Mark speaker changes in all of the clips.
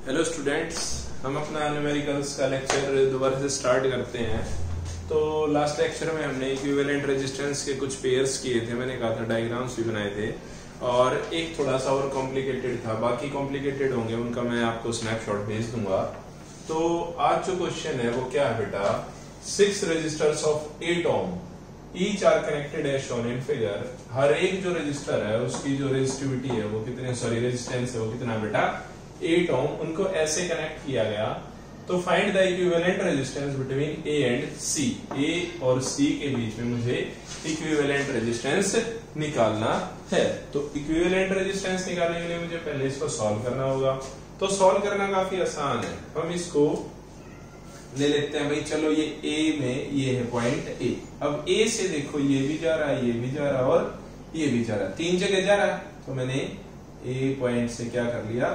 Speaker 1: Hello students, हम अपना numericals का लेक्चर दोबारा से स्टार्ट करते हैं। तो लास्ट लेक्चर में हमने इक्विवेलेंट रेजिस्टेंस के कुछ पेयर्स किए थे, मैंने कहा था डायग्राम्स भी बनाए थे, और एक थोड़ा सा और कॉम्प्लिकेटेड था। बाकी कॉम्प्लिकेटेड होंगे उनका मैं आपको स्नैपशॉट भेज दूंगा। तो आज जो क्वेश्चन है वो क्या है बेटा, 6 resistors of 8 ohm each are connected as shown in figure. हर एक जो रजिस्टर है उसकी जो रेजिस्टिविटी है वो कितने, रेजिस्टेंस है वो कितना बेटा 8 ohm, उनको ऐसे कनेक्ट किया गया। तो find the equivalent resistance between A and C. A और सी के बीच में मुझे इक्विवेलेंट रेजिस्टेंस निकालना है। तो इक्विवेलेंट रेजिस्टेंस निकालने के लिए मुझे पहले इसको सॉल्व करना होगा। तो सॉल्व करना काफी आसान है। हम इसको ले लेते हैं भाई, चलो ये ए में ये है पॉइंट ए। अब ए से देखो ये भी जा रहा है, ये भी जा रहा है और ये भी जा रहा है, 3 जगह जा रहा है। तो मैंने ए पॉइंट से क्या कर लिया,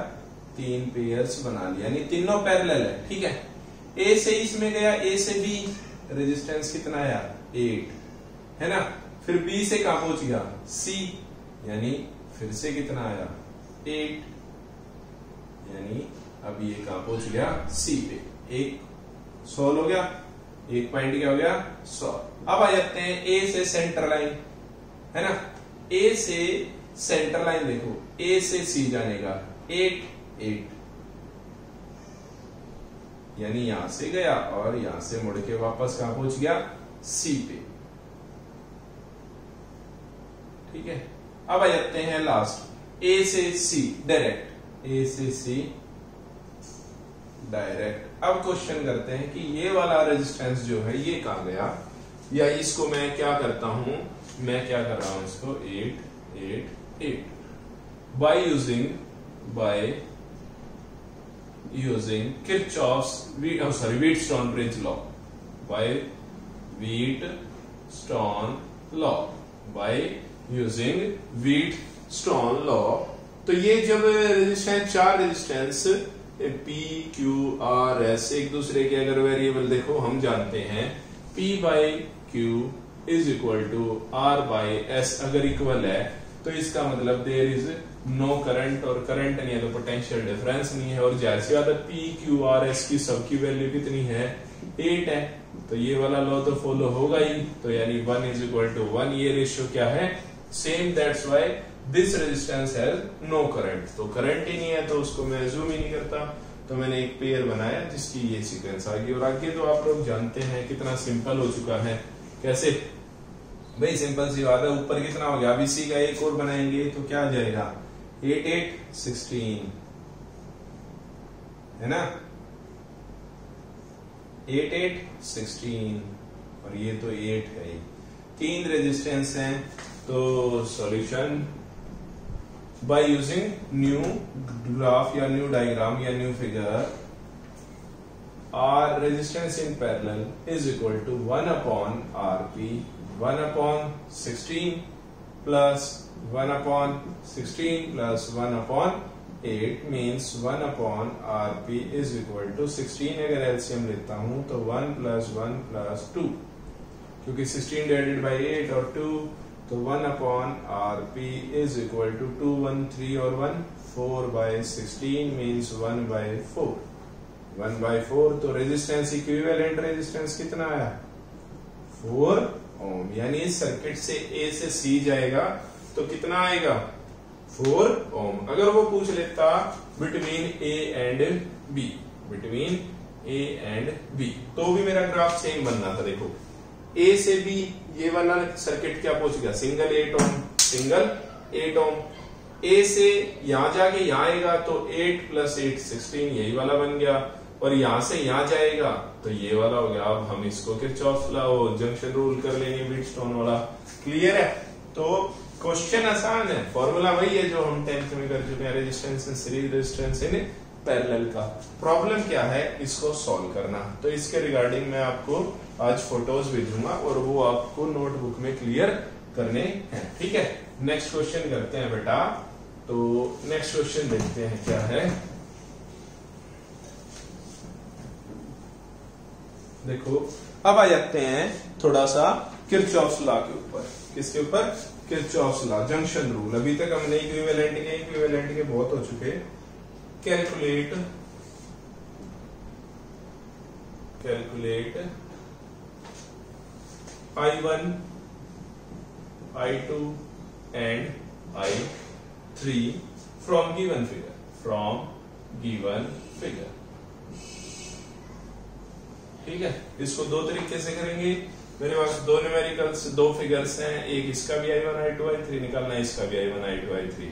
Speaker 1: 3 पेयर्स बना लिया, यानी तीनों पैरेलल है। ठीक है, ए से इसमें गया, ए से बी, रेजिस्टेंस कितना आया 8 है ना। फिर बी से कहां पहुंच गया सी, यानी फिर से कितना आया 8, यानी अब ये कहां पहुंच गया सी पे। एक सॉल्व हो गया, एक पॉइंट क्या हो गया सॉल्व। अब आ जाते हैं ए से सेंटर लाइन, है ना। ए से सेंटर लाइन देखो, ए से सी जाने का 8 8, यानी यहां से गया और यहां से मुड़ के वापस कहां पहुंच गया सी पे। ठीक है, अब आ जाते हैं लास्ट ए से सी डायरेक्ट, ए से सी डायरेक्ट। अब क्वेश्चन करते हैं कि ये वाला रेजिस्टेंस जो है ये कहां गया, या इसको मैं क्या करता हूं, मैं क्या कर रहा हूं इसको 8 8 8 by using Kirchhoff's Wheatstone bridge law, by Wheatstone law, by using Wheatstone law. तो ये जब resistance, 4 resistance P, Q, R, S एक दूसरे के अगर वेरिएबल देखो हम जानते हैं P by Q is equal to R by S, अगर इक्वल है तो इसका मतलब देयर इज नो करंट, और करंट नहीं है तो पोटेंशियल डिफरेंस नहीं है। और जाहिर सी बात है P, Q, R, S की सबकी वैल्यू कितनी है 8 है, तो ये वाला लॉ तो फॉलो होगा ही। तो यानी 1 इज इक्वल टू 1, ये रेशियो क्या है same, that's why this resistance has no current. तो करंट ही नहीं है तो उसको मैं अज्यूम ही नहीं करता। तो मैंने एक पेयर बनाया जिसकी ये सीक्वेंस आ गई। और आगे तो आप लोग जानते हैं कितना सिंपल हो चुका है। कैसे भाई, सिंपल सी बात है, ऊपर कितना हो गया, अब इसी का एक और बनाएंगे तो क्या आ जाएगा 8 8 16, है ना, 8 8 16, और ये तो 8 है ही। 3 रेजिस्टेंस हैं, तो solution by using new graph या new diagram या new figure, R resistance in parallel is equal to 1 upon Rp, 1 upon 16 plus 1 upon 16 plus 1 upon 8 means 1 upon Rp is equal to 16। अगर LCM लेता हूं तो 1 plus 1 plus 2, क्योंकि 16 divided by 8 और 2, तो 1 upon Rp is equal to 2 1 3 और 1 4 by 16 means 1 by 4, 1 by 4। तो resistance, equivalent resistance कितना आया 4 ohm, यानी इस सर्किट से A से C जाएगा तो कितना आएगा 4 ohm। अगर वो पूछ लेता between A and B, between A and B, तो भी मेरा ग्राफ सेम बनना था। देखो A से B ये वाला सर्किट क्या पहुंच गया single 8 ohm, single 8 ohm। A से यहां जाके यहां आएगा तो 8 + 8 16, यही वाला बन गया। और यहां से यहां जाएगा तो ये वाला हो गया। अब हम इसको किरचॉफ लॉ, जंक्शन रूल कर लेंगे व्हीटस्टोन वाला। क्लियर है। तो क्वेश्चन आसान है, फॉर्मूला वही है जो हम 10th में कर चुके हैं, resistance in series, resistance in parallel का। प्रॉब्लम क्या है, इसको सॉल्व करना। तो इसके रिगार्डिंग मैं आपको आज फोटोज भेजूंगा और वो आपको नोटबुक में क्लियर करने हैं। ठीक है, नेक्स्ट क्वेश्चन करते हैं बेटा। तो नेक्स्ट क्वेश्चन देखते हैं क्या है। देखो अब आ जाते हैं थोड़ा सा किरचॉफ्स लॉ के ऊपर। किसके ऊपर, किरचॉफ्स लॉ, जंक्शन रूल। अभी तक हमने इक्विवेलेंट के बहुत हो चुके। Calculate calculate I1, I2 and I3 from given figure। ठीक है, इसको दो तरीके से करेंगे। मेरे पास दो न्यूमेरिकल्स, दो फिगर्स हैं, एक इसका भी I1, I2, I3 निकालना है, इसका भी I1, I2, I3।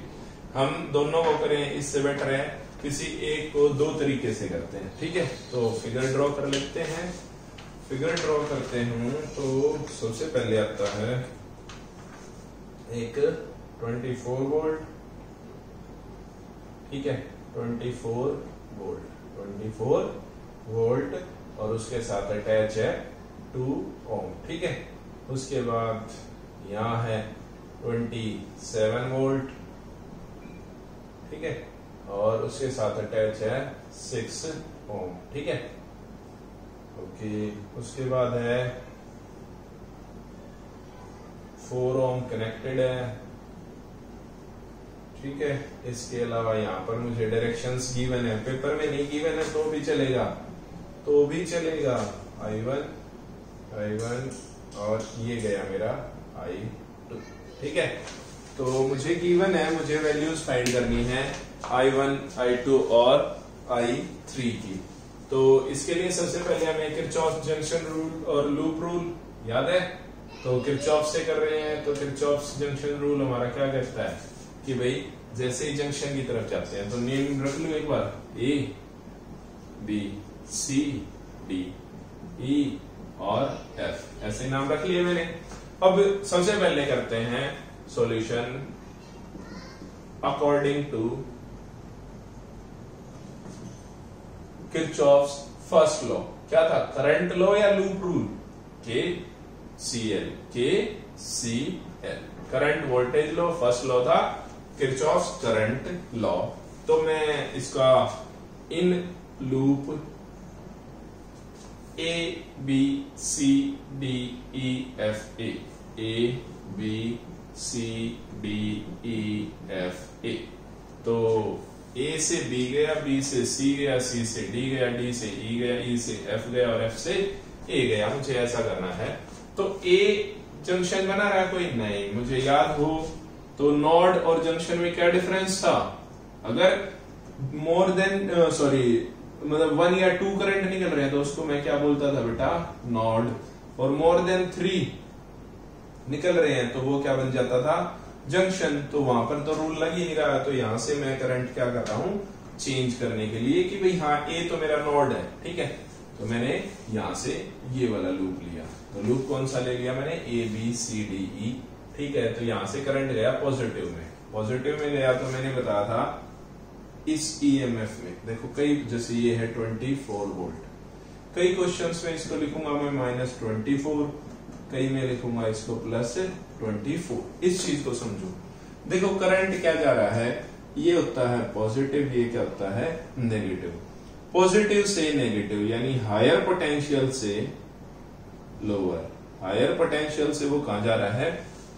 Speaker 1: हम दोनों को करें, इससे बेटर है किसी एक को दो तरीके से करते हैं। ठीक है, तो फिगर ड्रॉ कर लेते हैं। फिगर ड्रॉ करते हैं तो सबसे पहले आता है एक 24 वोल्ट। ठीक है, 24 वोल्ट और उसके साथ अटैच है 2 ओम। ठीक है, उसके बाद यहाँ है 27 वोल्ट। ठीक है, और उसके साथ अटैच है 6 ओम। ठीक है, ओके। उसके बाद है 4 ओम कनेक्टेड है। ठीक है, इसके अलावा यहाँ पर मुझे डायरेक्शंस गिवन है, पेपर में नहीं गिवन है तो भी चलेगा, I1 और ये गया मेरा I2। ठीक है, तो मुझे गिवन है, मुझे वैल्यूज फाइंड करनी है I1, I2 और I3 की। तो इसके लिए सबसे पहले हमें किरचॉफ जंक्शन रूल और लूप रूल याद है, तो किरचॉफ से कर रहे हैं। तो किरचॉफ जंक्शन रूल हमारा क्या कहता है कि भाई जैसे ही जंक्शन की तरफ जाते हैं तो नेम रख लो एक बार, A, B, C, D, E और F, ऐसे नाम रख लिए मैंने। अब सबसे पहले करते हैं solution according to Kirchhoff's first law. क्या था, करंट लॉ या loop rule? KCL। Current voltage law first law था, किरचॉफ्स करंट लॉ। तो मैं इसका इन loop A B C D E F A B C D E F A, तो A से B गया, B से C गया, C से D गया, D से E गया, E से F गया और F से A गया। मुझे ऐसा करना है। तो A जंक्शन बना रहा है कोई? नहीं। मुझे याद हो तो नोड और जंक्शन में क्या डिफरेंस था? अगर मोर देन मतलब 1 या 2 करंट निकल रहे हैं तो उसको मैं क्या बोलता था बेटा? नोड। और मोर देन 3 निकल रहे हैं तो वो क्या बन जाता था? जंक्शन। तो वहां पर तो रूल लग ही नहीं रहा, तो यहां से मैं करंट क्या कर रहा हूं? चेंज करने के लिए कि भाई हाँ ए तो मेरा नोड है। ठीक है, तो मैंने यहां से ये वाला लूप लिया। तो लूप कौन सा ले लिया मैंने? A B C D E। ठीक है, तो यहां से करंट गया पॉजिटिव में गया। तो मैंने बताया था इस EMF में देखो कई, जैसे ये है 24 वोल्ट, कई क्वेश्चंस में इसको लिखूंगा मैं -24, कई में लिखूंगा इसको +24। इस चीज को समझो। देखो करंट क्या जा रहा है, ये होता है पॉजिटिव, ये क्या होता है? नेगेटिव। पॉजिटिव से नेगेटिव यानी हायर पोटेंशियल से लोअर, हायर पोटेंशियल से वो कहां जा रहा है?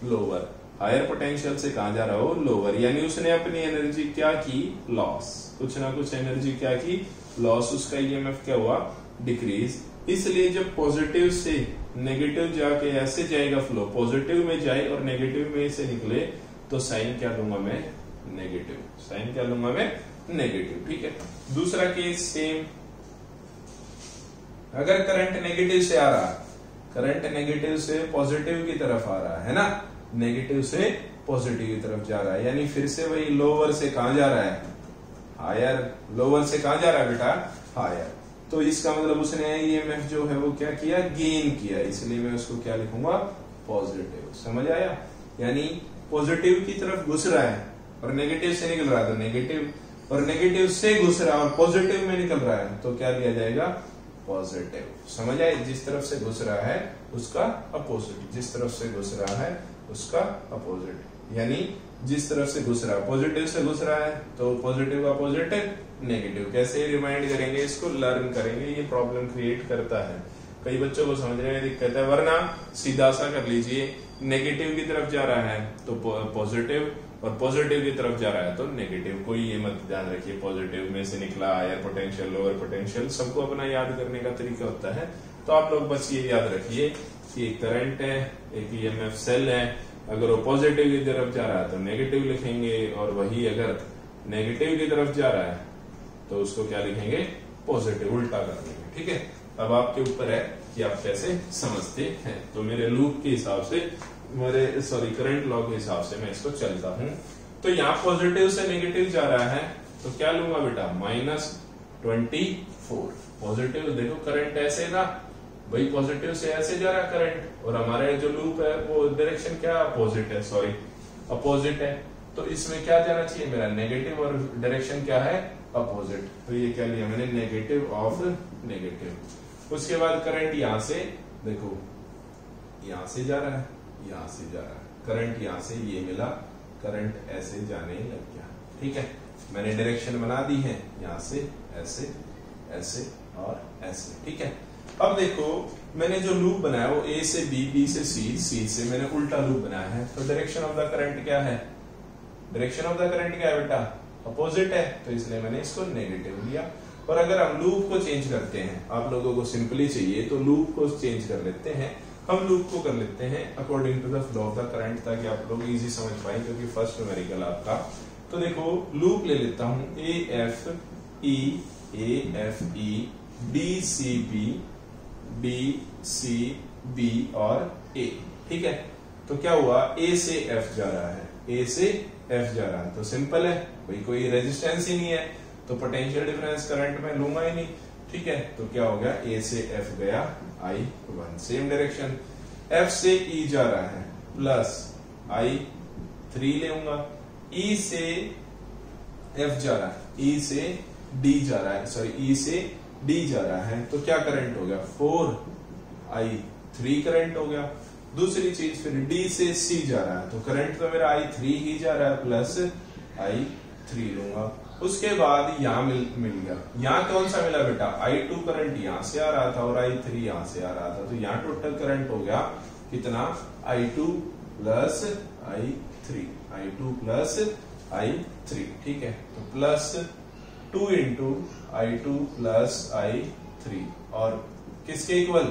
Speaker 1: लोअर। हायर पोटेंशियल से कहां जा रहा हो? लोअर। यानी उसने अपनी एनर्जी क्या की? लॉस। कुछ ना कुछ एनर्जी क्या की? लॉस। उसका ईएमएफ क्या हुआ? डिक्रीज। इसलिए जब पॉजिटिव से नेगेटिव जाके ऐसे जाएगा फ्लो, पॉजिटिव में जाए और नेगेटिव में से निकले, तो साइन क्या लूंगा मैं? नेगेटिव। साइन क्या लूंगा मैं? नेगेटिव। ठीक है, दूसरा केस सेम। अगर करंट नेगेटिव से आ रहा, करंट नेगेटिव से पॉजिटिव की तरफ आ रहा है ना, नेगेटिव से पॉजिटिव की तरफ जा रहा है, यानी फिर से वही लोअर से कहां जा रहा है? हायर। लोअर से कहां जा रहा है बेटा? हायर। तो इसका मतलब उसने ईएमएफ जो है वो क्या किया? गेन किया। इसलिए मैं उसको क्या लिखूंगा? पॉजिटिव। समझ आया? यानी पॉजिटिव की तरफ घुस रहा है और नेगेटिव से निकल रहा है, तो नेगेटिव, और नेगेटिव से घुस रहा है और पॉजिटिव में निकल रहा है, तो क्या लिया जाएगा? पॉजिटिव। समझ आए? जिस तरफ से घुस रहा है उसका अपोजिट, जिस तरफ से घुस रहा है उसका अपोजिट। यानी जिस तरफ से घुस रहा है, पॉजिटिव से घुस रहा है तो पॉजिटिव का अपोजिट नेगेटिव। कैसे रिमाइंड करेंगे इसको? लर्न करेंगे। ये प्रॉब्लम क्रिएट करता है, कई बच्चों को समझने में दिक्कत है। वरना सीधा सा कर लीजिए, नेगेटिव की तरफ जा रहा है तो पॉजिटिव, और पॉजिटिव की तरफ जा रहा है तो नेगेटिव। कोई ये मत ध्यान रखिए पॉजिटिव में से निकला हायर पोटेंशियल लोअर पोटेंशियल, सबको अपना याद करने का तरीका होता है। तो आप लोग बस ये याद रखिए कि एक करंट है, एक ईएमएफ सेल है, अगर वो पॉजिटिव की तरफ जा रहा है तो नेगेटिव लिखेंगे, और वही अगर नेगेटिव की तरफ जा रहा है तो उसको क्या लिखेंगे, पॉजिटिव, उल्टा कर देंगे। ठीक है, अब आपके ऊपर है कि आप कैसे समझते हैं। तो मेरे लूप के हिसाब से, करंट लॉ के हिसाब से मैं इसको चलता हूं। तो यहाँ पॉजिटिव से नेगेटिव जा रहा है तो क्या लूंगा बेटा, -24। पॉजिटिव देखो करंट ऐसे ना भाई, पॉजिटिव से ऐसे जा रहा है करंट, और हमारे जो लूप है वो डायरेक्शन क्या अपोजिट है, अपोजिट है। तो इसमें क्या जाना चाहिए मेरा, नेगेटिव, और डायरेक्शन क्या है, अपोजिट। तो ये क्या लिया मैंने, नेगेटिव ऑफ नेगेटिव। उसके बाद करंट यहां से देखो, यहां से जा रहा है, यहां से जा रहा है करंट, यहां से ये मिला, करंट ऐसे जाने लग गया। ठीक है, मैंने डायरेक्शन बना दी है, यहां से ऐसे, ऐसे और ऐसे। ठीक है, अब देखो मैंने जो लूप बनाया वो ए से बी, बी से सी, सी से मैंने उल्टा लूप बनाया है। तो डायरेक्शन ऑफ द करंट क्या है, डायरेक्शन ऑफ द करंट क्या है बेटा, अपोजिट है, तो इसलिए मैंने इसको नेगेटिव लिया। और अगर हम लूप को चेंज करते हैं, आप लोगों को सिंपली चाहिए तो लूप को चेंज कर लेते हैं। हम लूप को कर लेते हैं according to the flow of the current, ताकि आप लोग इजी समझ पाए, क्योंकि फर्स्ट न्यूमेरिकल आपका। तो देखो लूप ले लेता हूं, A F E D C B और ए। ठीक है, तो क्या हुआ, ए से एफ जा रहा है, ए से एफ जा रहा है, तो सिंपल है भाई, कोई रेजिस्टेंस ही नहीं है, तो पोटेंशियल डिफरेंस करंट में लूंगा ही नहीं। ठीक है, तो क्या हो गया, ए से एफ गया I1, सेम डायरेक्शन। एफ से ई जा रहा है प्लस I3 लेऊंगा, ई से एफ जा रहा है, ई से डी जा रहा है, ई से डी जा रहा है, तो क्या करंट हो गया, 4I3 करंट हो गया। दूसरी चीज फिर डी से सी जा रहा है, तो करंट तो मेरा I3 ही जा रहा है, प्लस I3 लूंगा। उसके बाद यहाँ मिल गया, यहाँ कौन सा मिला बेटा, I2 करंट यहाँ से आ रहा था और I3 यहाँ से आ रहा था, तो यहाँ टोटल करंट हो गया कितना, I2 plus I3, I2 plus I3। ठीक है, तो plus 2 into I2 plus I3, और किसके इक्वल,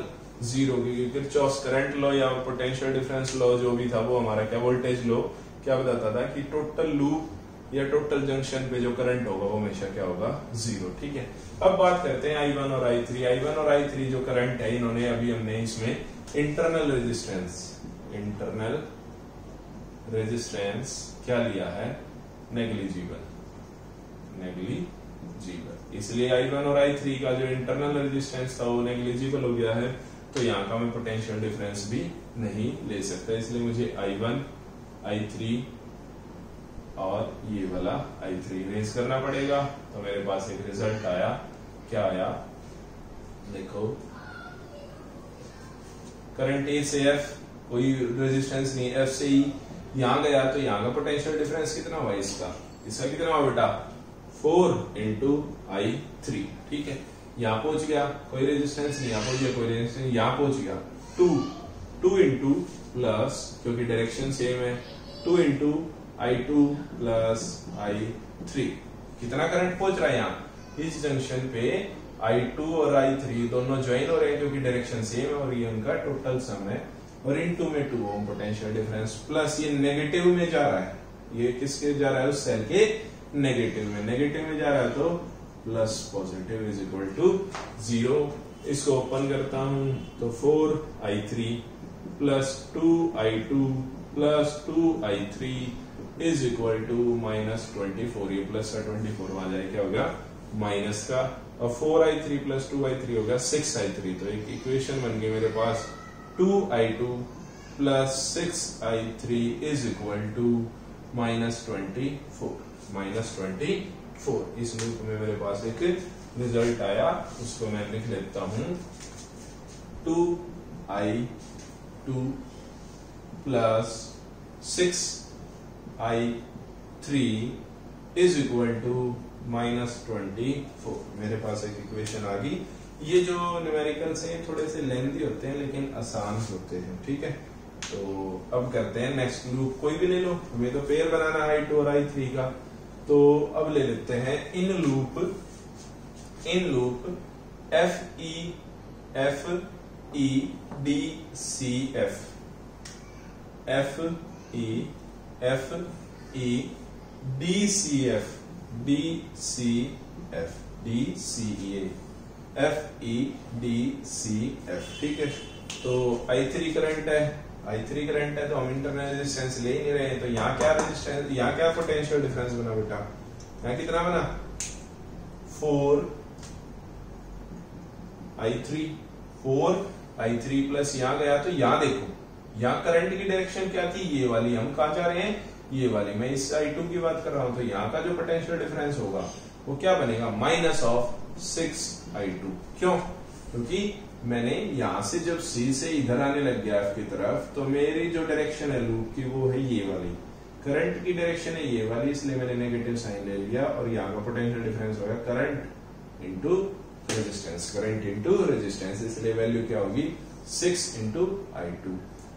Speaker 1: 0 की। किरचॉफ करंट लॉ या पोटेंशियल डिफरेंस लॉ जो भी था वो हमारा क्या, वोल्टेज लॉ क्या बताता था कि टोटल लूप या टोटल जंक्शन पे जो करंट होगा वो हमेशा क्या होगा, 0। ठीक है, अब बात करते हैं I1 और I3। I1 और I3 जो करंट है, इन्होंने अभी हमने इसमें इंटरनल रेजिस्टेंस क्या लिया है, नेग्लिजिबल। इसलिए I1 और I3 का जो इंटरनल रेजिस्टेंस था वो नेग्लिजिबल हो गया है, तो यहाँ का मैं पोटेंशियल डिफरेंस भी नहीं ले सकता, इसलिए मुझे I1, I3 और ये वाला I3 रेज करना पड़ेगा। तो मेरे पास एक रिजल्ट आया, क्या आया देखो, करंट ए से एफ, कोई रेजिस्टेंस नहीं, एफ से ई यहां गया, तो यहाँ का पोटेंशियल डिफरेंस कितना हुआ, इसका कितना हुआ बेटा, 4 इंटू I3। ठीक है, यहाँ पहुंच गया, कोई रेजिस्टेंस नहीं, यहाँ पहुंच गया, कोई रेजिस्टेंस, यहाँ पहुंच गया 2 इंटू प्लस, क्योंकि डायरेक्शन सेम है, 2 इंटू I2 प्लस I3। कितना करंट पहुंच रहा है यहाँ, इस जंक्शन पे I2 और I3 दोनों ज्वाइन हो रहे हैं, क्योंकि डायरेक्शन सेम है, और ये उनका टोटल सम है, और इनटू में 2 ओम पोटेंशियल डिफरेंस, प्लस ये नेगेटिव में जा रहा है, ये किसके जा रहा है, उस सेल के नेगेटिव में जा रहा है, तो plus positive is equal to 0। इसको ओपन करता हूं तो 4I3 plus 2I2 plus 2I3 is equal to -24। ये प्लस का 24 वहां जाए, क्या होगा, माइनस का, और 4I3 प्लस 2I3 होगा 6I3। तो एक इक्वेशन बन गई मेरे पास, 2I2 plus 6I3 is equal to -24। इस लूप में मेरे पास एक रिजल्ट आया, उसको मैं लिख लेता हूं, 2I2 plus 6I3 is equal to -24। मेरे पास एक इक्वेशन आ गई। ये जो न्यूमेरिकल्स हैं थोड़े से लेंथी होते हैं लेकिन आसान होते हैं, ठीक है। तो अब करते हैं नेक्स्ट लूप, कोई भी ले लो, हमें तो पेयर बनाना है i2 और i3 का। तो अब ले लेते हैं in loop f e d c f, f e d c f, d c f, d c e f e d c f, ठीक है। तो i3 करंट है, तो हम इंटरनल रेजिस्टेंस ले ही नहीं रहे हैं, तो यहाँ क्या रेजिस्टेंस, यहाँ क्या पोटेंशियल डिफरेंस बना बेटा, यहाँ कितना बना 4i3 प्लस यहाँ गया, तो यहाँ देखो यहाँ करंट की डायरेक्शन क्या थी, ये वाली, हम कहा जा रहे हैं ये वाली, मैं इस i2 की बात कर रहा हूं, तो यहाँ का जो पोटेंशियल डिफरेंस होगा वो क्या बनेगा माइनस ऑफ 6i2। क्यों? क्योंकि मैंने यहां से जब C से इधर आने लग गया F की तरफ, तो मेरी जो डायरेक्शन है लूप की वो है ये वाली, करंट की डायरेक्शन है ये वाली, इसलिए मैंने नेगेटिव साइन ले लिया, और यहाँ का पोटेंशियल डिफरेंस होगा करंट इंटू रेजिस्टेंस, इसलिए वैल्यू क्या होगी 6 इंटू i2,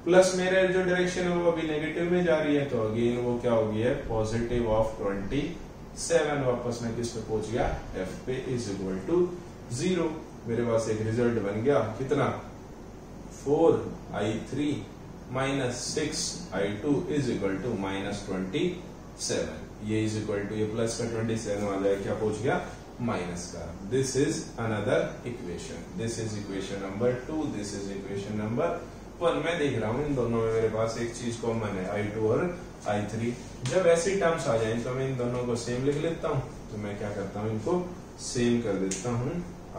Speaker 1: प्लस मेरा जो डायरेक्शन है वो अभी नेगेटिव में जा रही है, तो अगेन वो क्या होगी है पॉजिटिव ऑफ 27, वापस मैं किस पे पहुंच गया F पे इज इक्वल टू 0। मेरे पास एक रिजल्ट बन गया कितना 4i3 minus 6i2 is equal to minus 27, ये इज इक्वल टू ये प्लस का 27 आ जाए, क्या पहुंच गया माइनस का। This is another equation, this is equation number 2, this is equation number 1। मैं देख रहा हूं इन दोनों में मेरे पास एक चीज कॉमन है i2 और i3, जब ऐसी टर्म्स आ जाए तो मैं इन दोनों को सेम लिख लेता हूं, तो मैं क्या करता हूं इनको सेम कर देता हूं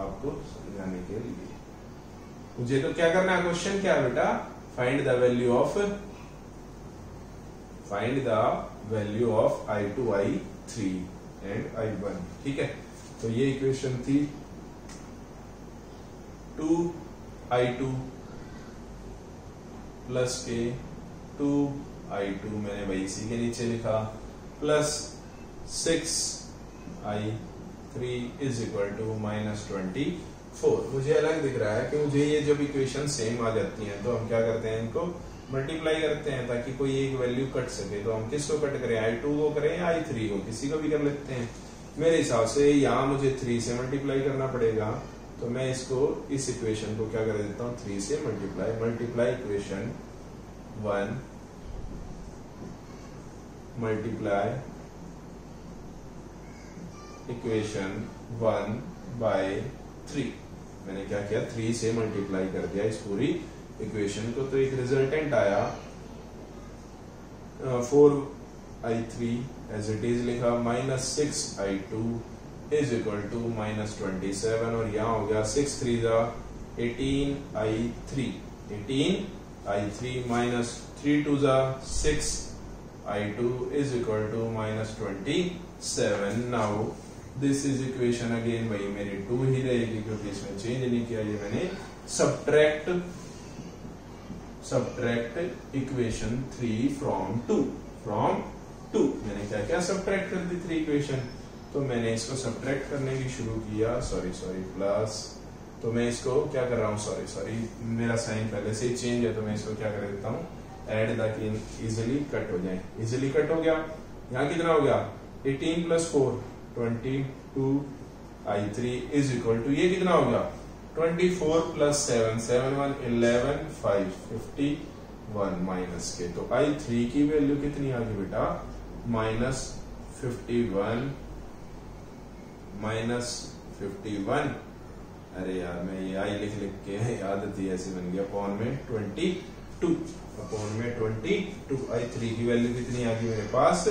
Speaker 1: आपको समझाने के लिए। मुझे तो क्या करना है, क्वेश्चन क्या है बेटा, find the value of i2 i3 and i1, ठीक है। तो ये इक्वेशन थी 2i2 प्लस के 2i2, मैंने वही इसी के नीचे लिखा, plus 6i3 is equal to minus 24। मुझे अलग दिख रहा है कि मुझे ये जब इक्वेशन सेम आ जाती हैं तो हम क्या करते हैं इनको मल्टीप्लाई करते हैं ताकि कोई एक वैल्यू कट सके। तो हम किसको कट करें, i2 को करें या i3 को, किसी को भी कर लेते हैं। मेरे हिसाब से यहाँ मुझे 3 से मल्टीप्लाई करना पड़ेगा, तो मैं इसको इस इक्वेशन को क्या कर देता हूँ 3 से multiply equation 1 multiply equation 1 by 3। मैंने क्या किया 3 से मल्टीप्लाई कर दिया इस पूरी इक्वेशन को, तो एक रिजल्टेंट आया 4i3 एज इट इज लिखा, minus 6i2 is equal to minus 27, और यहाँ हो गया 6 3 जा 18i3 माइनस 3 2 जा 6i2 is equal to minus 27। Now this is equation again वही मेरी 2 ही रहेगी क्योंकि इसमें चेंज नहीं किया, ये मैंने सब्ट्रैक्ट इक्वेशन 3 फ्रॉम 2 मैंने क्या क्या सब्ट्रैक्ट कर दी 3 इक्वेशन। तो मैंने इसको सब्ट्रैक्ट करने की शुरू किया, सॉरी प्लस, तो मैं इसको क्या कर रहा हूँ, सॉरी मेरा साइन पहले से ही चेंज है, तो मैं इसको क्या कर देता हूँ ऐड, ताकि इजिली कट हो जाए। इजिली कट हो गया, यहाँ कितना हो गया 18 plus 4 22i3 is equal to ये कितना हो गया 24 प्लस 7 7 1 11 5 51 माइनस के, तो i3 की वैल्यू कितनी आ गई बेटा माइनस 51। अरे यार मैं ये आई लिख के आदत ही ऐसी बन गया, अपॉन में 22 i3 की वैल्यू कितनी आ गई मेरे पास।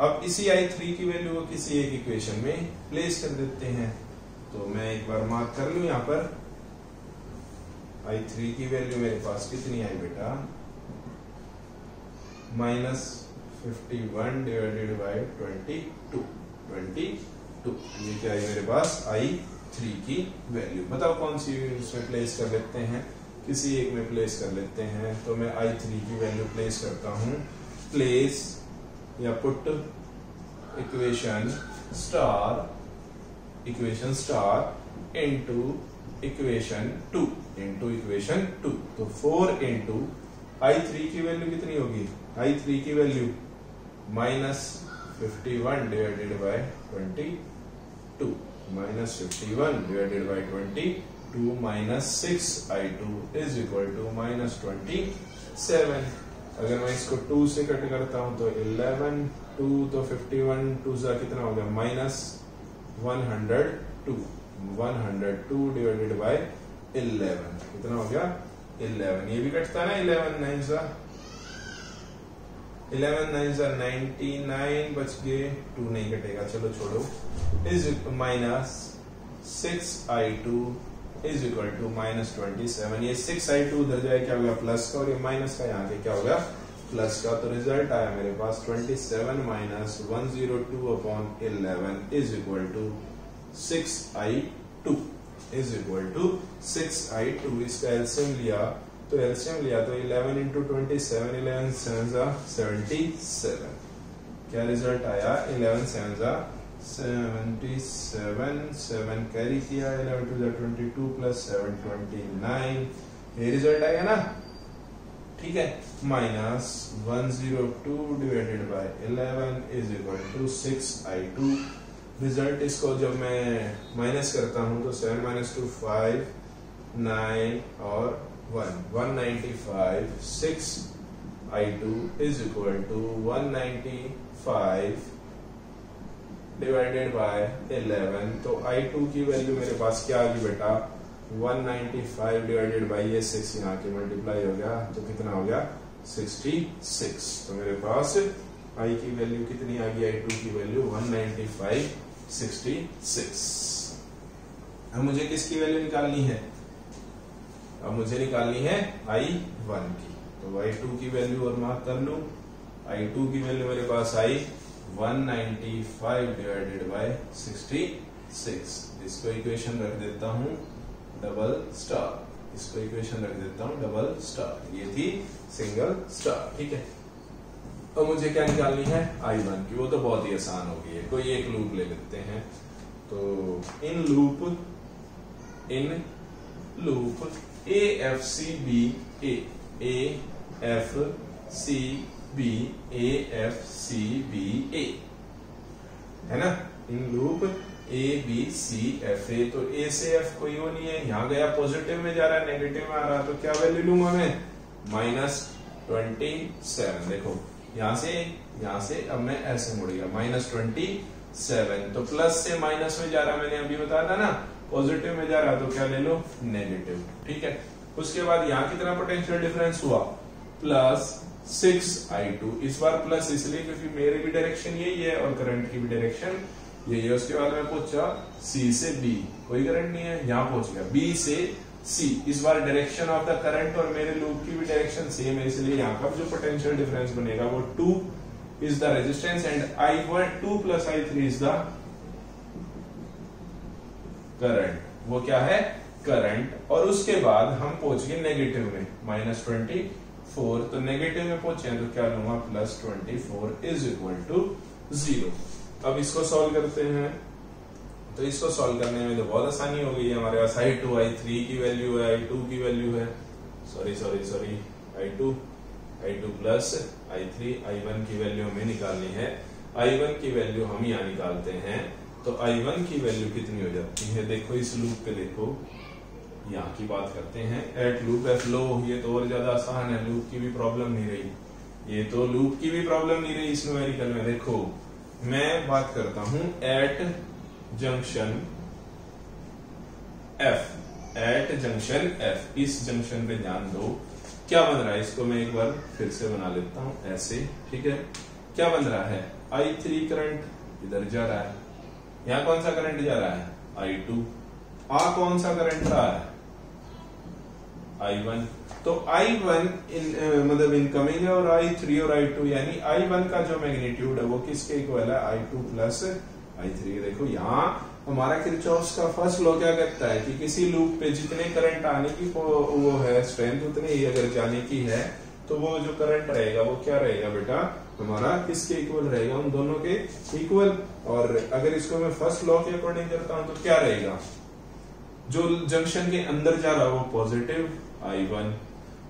Speaker 1: अब इसी i3 की वैल्यू को किसी एक इक्वेशन में प्लेस कर देते हैं, तो मैं एक बार मार्क कर लूं यहाँ पर i3 की वैल्यू मेरे पास कितनी आई बेटा माइनस 51 डिवाइडेड बाई 22, ये क्या है मेरे पास i3 की वैल्यू। बताओ कौन सी इसमें प्लेस कर लेते हैं, किसी एक में प्लेस कर लेते हैं। तो मैं i3 की वैल्यू प्लेस करता हूं, प्लेस या put equation star into equation 2 तो 4 इंटू I3 की वैल्यू कितनी होगी, I3 की value -51 divided by 22, -51 divided by 22 -6I2 is equal to -27। अगर मैं इसको 2 से कट करता हूं तो 11, 2 तो 51, 2 सा कितना हो गया -102, 102 डिवाइडेड बाय 11 कितना हो गया 11। ये भी कटता है ना, 11 9 सा 99 बच गए, 2 नहीं कटेगा, चलो छोड़ो। Is -6I2 is equal to -27। ये 6I2 उधर जाए क्या होगा प्लस का, और ये माइनस का यहाँ के क्या होगा प्लस का। तो रिजल्ट आया मेरे पास 27 - 102 upon 11 is equal to 6I2 is equal to 6I2। इसका एलसीएम लिया तो 11 इंटू 27, 11 7 77। क्या रिजल्ट आया 11 7 77, 7 कैरी किया, 11 2 22 प्लस 7 29, ये रिजल्ट आएगा ना, ठीक है। -102 divided by 11 is equal to 6I2। Result इसको जब मैं माइनस करता हूं तो 7 - 2 5, 9 और 195, 6I2 is equal to 195 divided by 11। तो I2 की वैल्यू मेरे पास क्या आ गई बेटा 195 डिवाइडेड बाय ये 6 यहाँ के मल्टीप्लाई हो गया तो कितना हो गया 66। तो मेरे पास I की वैल्यू कितनी आ गई, I2 की वैल्यू 195 66। अब मुझे किसकी वैल्यू निकालनी है, अब मुझे निकालनी है I1 की। तो I2 की वैल्यू और मार्क कर लूं, I2 की वैल्यू मेरे पास आई 195 डिवाइडेड बाय 66। इसको इक्वेशन रख देता हूं डबल स्टार, इसको इक्वेशन रख देता हूं डबल स्टार, ये थी सिंगल स्टार, ठीक है। अब मुझे क्या निकालनी है I1 की, वो तो बहुत ही आसान हो गई है। कोई एक लूप ले लेते हैं, तो इन लूप AFCB A है ना, इन लूप ABCFA। तो A से F कोई वो नहीं है, यहाँ गया पॉजिटिव में जा रहा है नेगेटिव में आ रहा है, तो क्या वैल्यू लूंगा मैं -27। देखो यहाँ से अब मैं ऐसे मुड़ गया -27, तो प्लस से माइनस में जा रहा, मैंने अभी बताया था ना पॉजिटिव में जा रहा, तो क्या ले लो नेगेटिव, ठीक है। उसके बाद यहाँ कितना पोटेंशियल डिफरेंस हुआ +6I2। इस बार प्लस इसलिए क्योंकि मेरी भी डायरेक्शन यही है और करंट की भी डायरेक्शन यही है। उसके बाद मैं पूछा C से B, कोई करंट नहीं है, यहाँ पहुंच गया B से C। इस बार डायरेक्शन ऑफ द करंट और मेरे लूप की भी डायरेक्शन सेम है, इसलिए यहाँ का जो पोटेंशियल डिफरेंस बनेगा वो 2 is the resistance and I1 2 + I3 is the current, वो क्या है करंट। और उसके बाद हम पहुंच गए नेगेटिव में -24, तो नेगेटिव में पहुंचे तो क्या लूंगा +24 इज इक्वल टू 0। अब इसको सॉल्व करते हैं, तो इसको सॉल्व करने में तो बहुत आसानी हो गई है। हमारे पास I2 I3 की वैल्यू है, I2 की वैल्यू है, sorry I2 plus I3, I1 की वैल्यू हमें निकालनी है। I1 की वैल्यू हम यहाँ निकालते हैं, तो I1 की वैल्यू कितनी हो जाती है, देखो इस लूप पे, देखो यहाँ की बात करते हैं एट लूप एफ लो। ये तो और ज्यादा आसान है, लूप की भी प्रॉब्लम नहीं रही, ये तो लूप की भी प्रॉब्लम नहीं रही इस न्यूमेरिकल में। देखो मैं बात करता हूं एट जंक्शन F, इस जंक्शन पे ध्यान दो क्या बन रहा है, इसको मैं एक बार फिर से बना लेता हूं ऐसे, ठीक है। क्या बन रहा है I3 करंट इधर जा रहा है, यहाँ कौन सा करंट जा रहा है I2, कौन सा करंट रहा है I1। तो I1 मतलब इनकमिंग है और I3 और I2, यानी I1 का जो मैग्नीट्यूड है वो किसके इक्वल है I2 प्लस I3। देखो यहाँ हमारा किरचॉफ्स का फर्स्ट लॉ क्या कहता है कि किसी लूप पे जितने करंट आने की वो है स्ट्रेंथ, उतने ही अगर जाने की है, तो वो जो करंट रहेगा वो क्या रहेगा बेटा हमारा किसके इक्वल रहेगा, उन दोनों के इक्वल। और अगर इसको मैं फर्स्ट लॉ के अकॉर्डिंग करता हूं तो क्या रहेगा, जो जंक्शन के अंदर जा रहा है वो पॉजिटिव I1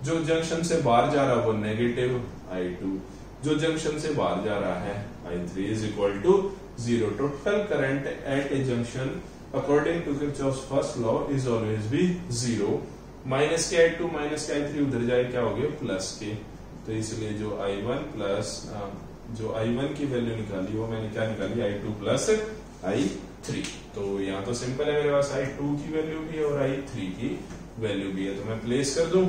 Speaker 1: जो जंक्शन से बाहर जा रहा है वो नेगेटिव I2, जो जंक्शन से बाहर जा रहा है I3 is equal to 0। Total current at a junction according to Kirchhoff's first law is always be 0। Minus के I2 माइनस के I3 उधर जाए क्या हो गया प्लस के, तो इसलिए जो I1 प्लस जो I1 की वैल्यू निकाली वो मैंने क्या निकाली I2 प्लस I3। तो यहाँ तो सिंपल है, मेरे पास I2 की वैल्यू भी है और I3 की वैल्यू भी है, तो मैं प्लेस कर दूं,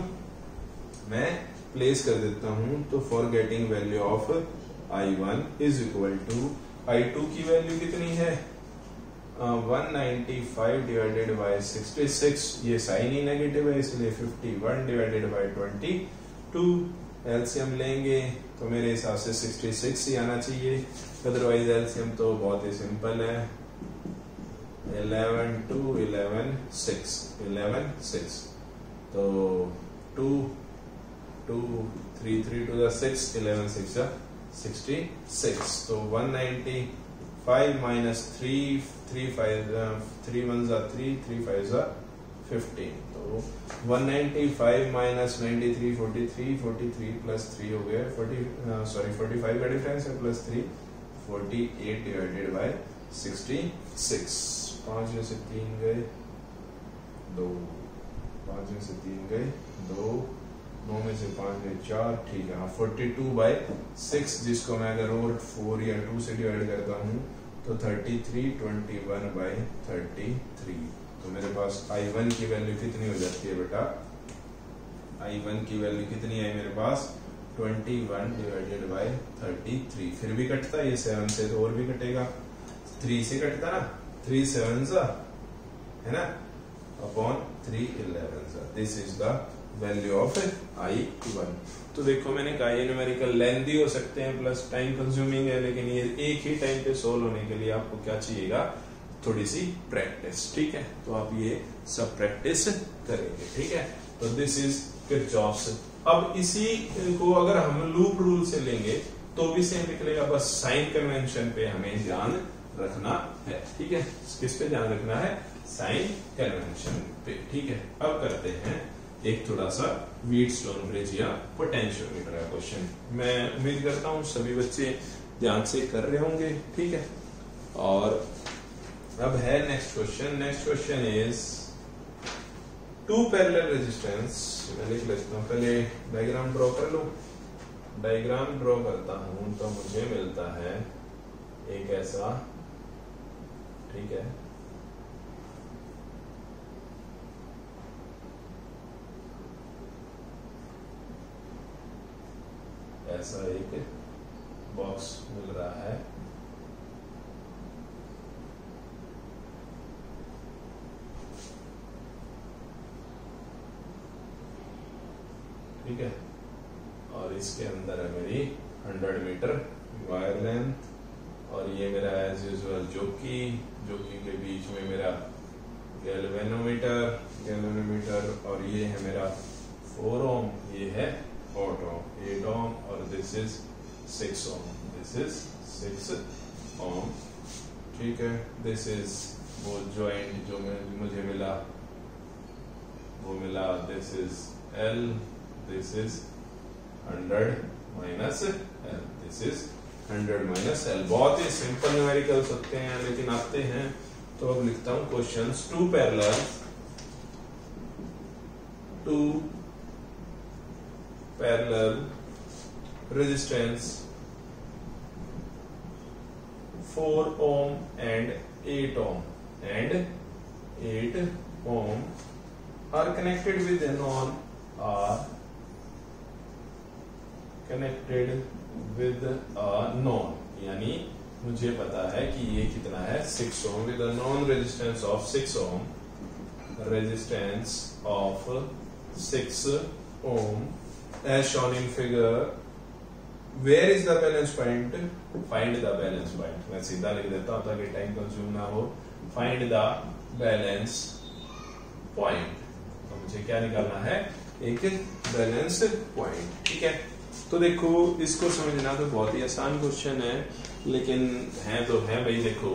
Speaker 1: मैं प्लेस कर देता हूं। तो for getting value of I1 is equal to I2 की वैल्यू कितनी है 195 डिवाइडेड बाय 66, ये साइन ही नेगेटिव है इसलिए 51 डिवाइडेड बाय 22। एलसीएम लेंगे तो मेरे हिसाब से 66 ही आना चाहिए, अदरवाइज एलसीएम तो बहुत ही सिंपल है 11 2 11 6 11 6, तो 2 2 3 3 to the 6 11 6 66, तो 195 minus 3 3 5 3 1s are 3 3 5s are 15, तो 195 minus 93 43 43 plus 3 हो गया 45 का डिफरेंस है प्लस 3 48 डिवाइडेड बाय 66। 5 में से 3 गए 2, 5 में से 3 गए 2, 9 में से 5 गए 4, ठीक है हाँ 42 बाय 6, जिसको मैं अगर और 4 या 2 से डिवाइड करता हूँ तो 33 21 बाय 33। तो मेरे पास I1 की वैल्यू कितनी हो जाती है बेटा, I1 की वैल्यू कितनी है मेरे पास 21 डिवाइडेड बाय 33। फिर भी कटता है ये 7 से, तो और भी कटेगा 3 से कटता ना, 3 7s है ना upon 3 11s। This is the value of I1। तो देखो मैंने कहा ये न्यूमेरिकल लेंथी हो सकते हैं प्लस टाइम कंज्यूमिंग है, लेकिन ये एक ही टाइम पे सोल्व होने के लिए आपको क्या चाहिएगा, थोड़ी सी प्रैक्टिस, ठीक है। तो आप ये सब प्रैक्टिस करेंगे, ठीक है। तो दिस इज किरचॉफ्स। अब इसी को अगर हम लूप रूल से लेंगे तो भी सेम निकलेगा, बस साइन कन्वेंशन पे हमें ध्यान रखना है, ठीक है। किस पे ध्यान रखना है, साइन कन्वेंशन पे, ठीक है। अब करते हैं एक थोड़ा सा व्हीटस्टोन ब्रिज या पोटेंशियोमीटर का क्वेश्चन। मैं उम्मीद करता हूँ सभी बच्चे ध्यान से कर रहे होंगे, ठीक है। और अब है next question. Next question is two parallel resistance. मैं लिख लेता हूँ, पहले डायग्राम ड्रॉ कर लूं। डायग्राम ड्रॉ करता हूं तो मुझे मिलता है एक ऐसा, ठीक है। ऐसा एक बॉक्स मिल रहा है, ठीक है। और इसके अंदर है मेरी 100 मीटर वायर लेंथ, और ये मेरा एज यूजुअल जोकी के बीच में मेरा गैल्वेनोमीटर, और ये है मेरा 4 ओम, ये है 8 ओम, और this is 6 ohm, this is 6 ohm, ठीक है। दिस इज वो जॉइंट जो मुझे मिला, वो मिला, this is L, this is 100 minus L, this is 100 minus L। बहुत ही सिंपल न्यूमेरिकल्स होते हैं, लेकिन आते हैं तो अब लिखता हूं questions. Two parallel resistance 4 ohm and 8 ohm are connected with a non, यानी मुझे पता है कि ये कितना है 6 ohm with a known resistance of 6 ohm, resistance of 6 ohm as shown in figure। where is the balance point, find the balance point। मैं सीधा लिख देता हूं ताकि टाइम कंज्यूम ना हो। find the balance point, तो मुझे क्या निकालना है, एक बैलेंस पॉइंट, ठीक है। तो देखो इसको समझना तो बहुत ही आसान क्वेश्चन है, लेकिन है तो है भाई। देखो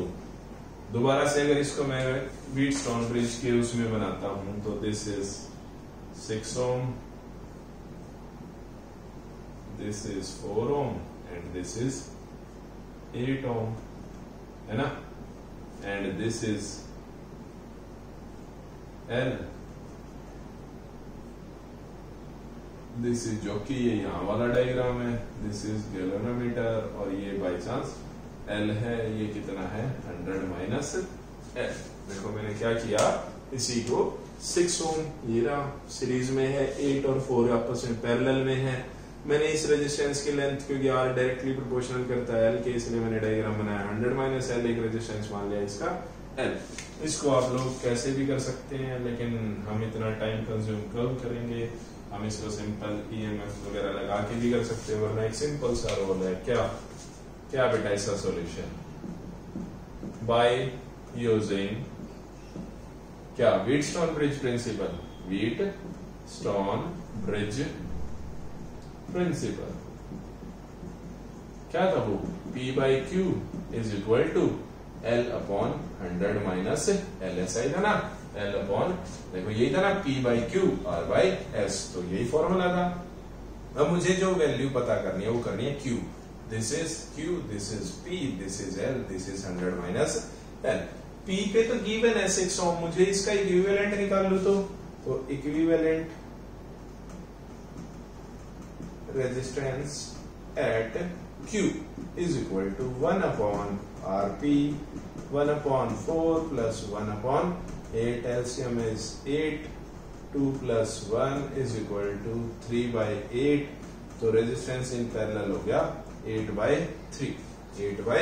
Speaker 1: दोबारा से अगर इसको मैं व्हीटस्टोन ब्रिज के उसमें बनाता हूं तो this is 6 ohm, this is 4 ohm and this is 8 ohm, है ना, and this is L, this is जो कि ये यहाँ वाला डायग्राम है, दिस इज गैल्वेनोमीटर, और ये बाई चांस L है, ये कितना है 100 माइनस L। देखो मैंने क्या किया, इसी को 6 ओम ये रहा सीरीज में है, 8 और 4 आपस में पैरेलल में है। मैंने इस रेजिस्टेंस की लेंथ, क्योंकि R डायरेक्टली प्रोपोर्शनल करता है L के, इसलिए मैंने डायग्राम बनाया 100 माइनस L, एक रेजिस्टेंस मान लिया इसका L। इसको आप लोग कैसे भी कर सकते हैं, लेकिन हम इतना टाइम कंज्यूम कब करेंगे, हम इसको सिंपल EMF वगैरह लगा के भी कर सकते हैं, वरना एक सिंपल सा रोल है। क्या क्या बेटा इसका सॉल्यूशन, बाय यूजिंग क्या Wheatstone bridge principle, Wheatstone bridge principle क्या था वो, P by Q is equal to L upon 100 minus L, ऐसा ही था ना, L अपॉन, देखो यही था ना, P by Q R by S, तो यही फॉर्मूला था। अब मुझे जो वैल्यू पता करनी है वो करनी है Q, this is Q, this is P, this is L, this is 100 minus L। P पे तो गिवन है 6 ओम, मुझे इसका इक्विवेलेंट निकाल लूं तो equivalent resistance at Q is equal to 1 upon Rp, 1 upon 4 plus 1 upon 8, LCM is 8, 2 plus 1 is equal to 3 by 8, तो resistance in parallel हो गया 8 by 3, 8 by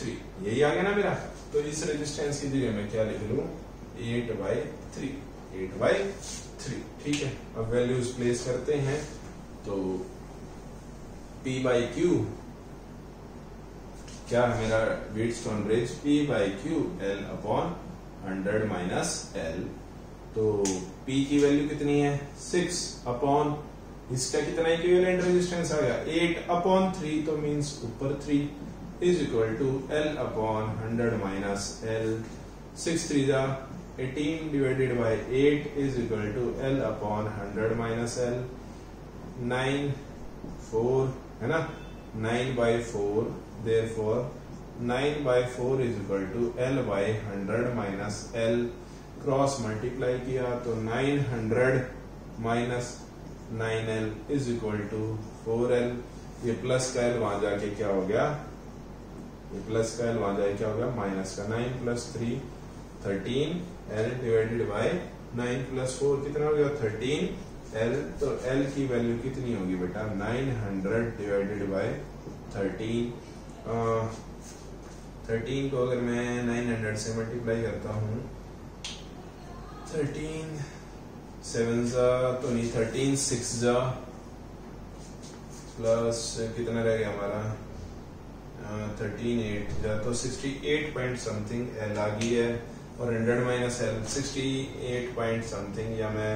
Speaker 1: 3, यही आ गया ना मेरा। तो इस रेजिस्टेंस की जगह मैं क्या लिख लूं, 8 by 3, 8 by 3, ठीक है। अब वैल्यूज प्लेस करते हैं, तो P by Q क्या है मेरा, Wheatstone bridge, P by Q L upon 100 minus L, तो P की वैल्यू कितनी है 6 अपॉन, इसका कितना इक्विवेलेंट रेजिस्टेंस आ गया 8 अपॉन 3, तो मींस ऊपर 3 is equal to L upon 100 minus L, 6 3 जा 18 divided by 8 is equal to L upon 100 minus L, 9 4 है ना, 9 by 4, therefore 9 by 4 is equal to L by 100 minus L, cross multiply किया तो 900 minus 9L is equal to 4L, ये plus का L वहां जाके क्या हो गया, ये प्लस का L वहां जाके क्या हो गया, माइनस का 9 plus 3 13, L divided by 9 plus 4 कितना हो गया 13 L, तो L की वैल्यू कितनी होगी बेटा 900 डिवाइडेड बाय 13, 13 को अगर मैं 900 से मल्टीप्लाई करता हूँ, 13 7 जा तो नहीं, 13 6 जा प्लस कितना रह गया हमारा 13 8 जा, तो 68 पॉइंट समथिंग L आ गई है, और 100 माइनस L 68 पॉइंट समथिंग, या मैं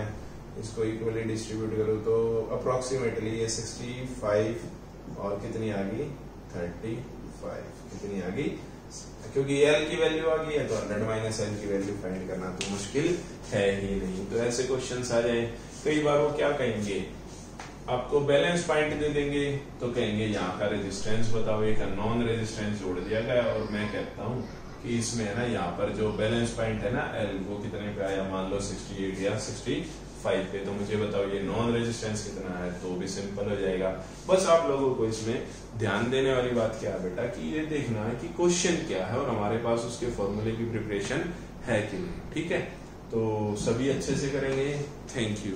Speaker 1: इसको इक्वली डिस्ट्रीब्यूट करूँ तो अप्रोक्सीमेटली ये 65 और कितनी आ गई 35, कितनी आ गई, क्योंकि L की वैल्यू आ गई है तो 100 माइनस L की वैल्यू फाइंड करना तो मुश्किल है ही नहीं। तो ऐसे क्वेश्चंस आ जाए, कई बार वो क्या कहेंगे, आपको बैलेंस पॉइंट दे देंगे तो कहेंगे यहाँ का रेजिस्टेंस बताओ, एक नॉन रेजिस्टेंस जोड़ दिया गया, और मैं कहता हूँ कि इसमें है ना, यहाँ पर जो बैलेंस पॉइंट है ना L, वो कितने पे आया, मान लो 68 या 65 पे, तो मुझे बताओ ये नॉन रेजिस्टेंस कितना है, तो भी सिंपल हो जाएगा। बस आप लोगों को इसमें ध्यान देने वाली बात क्या है बेटा, कि ये देखना है कि क्वेश्चन क्या है और हमारे पास उसके फॉर्मूले की प्रिपरेशन है कि नहीं, ठीक है। तो सभी अच्छे से करेंगे, थैंक यू।